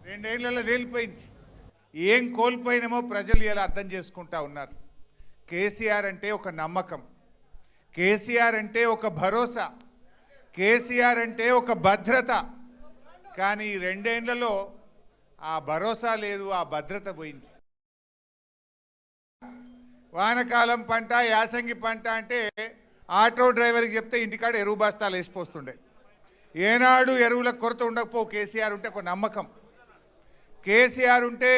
రెండేళ్లలో తేలిపోయింది. ఏం కోల్పోయినామో ప్రజలు ఇలా అర్థం చేసుకుంటా ఉన్నారు. కేసీఆర్ అంటే ఒక నమ్మకం, కేసీఆర్ అంటే ఒక భరోసా, కేసీఆర్ అంటే ఒక భద్రత. కానీ ఈ రెండేళ్లలో ఆ భరోసా లేదు, ఆ భద్రత పోయింది. వానకాలం పంట, యాసంగి పంట అంటే ఆటో డ్రైవర్కి చెప్తే ఇంటికాడ ఎరువు బస్తాలు వేసిపోతుండే. ఏనాడు ఎరువుల కొరత ఉండకపో. కేసీఆర్ ఉంటే ఒక నమ్మకం, కేసీఆర్ ఉంటే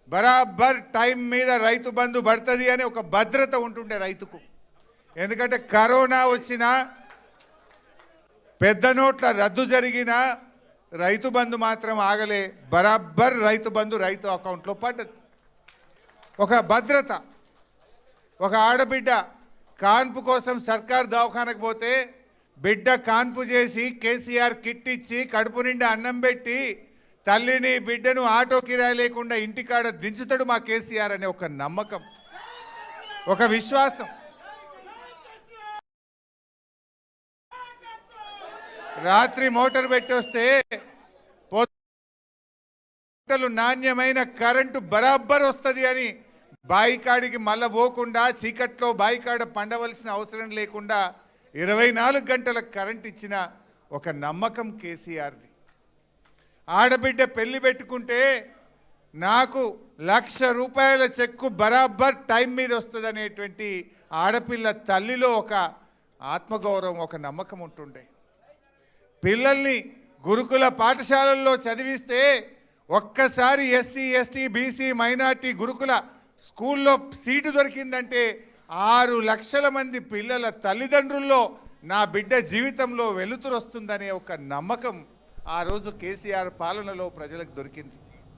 బరాబర్ టైం మీద రైతు బంధు పడుతుంది అని ఒక భద్రత ఉంటుండే రైతుకు. ఎందుకంటే కరోనా వచ్చినా, పెద్ద నోట్ల రద్దు జరిగినా రైతు బంధు మాత్రం ఆగలే. బరాబర్ రైతు బంధు రైతు అకౌంట్లో పడ్డది. ఒక భద్రత. ఒక ఆడబిడ్డ కాన్పు కోసం సర్కార్ దవాఖానకు పోతే బిడ్డ కాన్పు చేసి కేసీఆర్ కిట్ ఇచ్చి కడుపు నిండా అన్నం పెట్టి తల్లిని బిడ్డను ఆటో కిరాయి లేకుండా ఇంటికాడ దించుతాడు మా కేసీఆర్ అనే ఒక నమ్మకం, ఒక విశ్వాసం. రాత్రి మోటార్ పెట్టి వస్తే నాణ్యమైన కరెంటు బరాబర్ వస్తుంది అని బాయికాడికి మళ్ళా పోకుండా చీకట్లో బాయికాడ పండవలసిన అవసరం లేకుండా 24 గంటల కరెంట్ ఇచ్చిన ఒక నమ్మకం కేసీఆర్ది. ఆడబిడ్డ పెళ్లి పెట్టుకుంటే నాకు ₹1,00,000 చెక్కు బరాబర్ టైం మీద వస్తుంది అనేటువంటి ఆడపిల్ల తల్లిలో ఒక ఆత్మగౌరవం, ఒక నమ్మకం ఉంటుండే. పిల్లల్ని గురుకుల పాఠశాలల్లో చదివిస్తే ఒక్కసారి ఎస్సీ, ఎస్టీ, బీసీ, మైనార్టీ గురుకుల స్కూల్లో సీటు దొరికిందంటే 6 లక్షల మంది పిల్లల తల్లిదండ్రుల్లో నా బిడ్డ జీవితంలో వెలుతురు వస్తుందనే ఒక నమ్మకం ఆ రోజు కేసీఆర్ పాలనలో ప్రజలకు దొరికింది.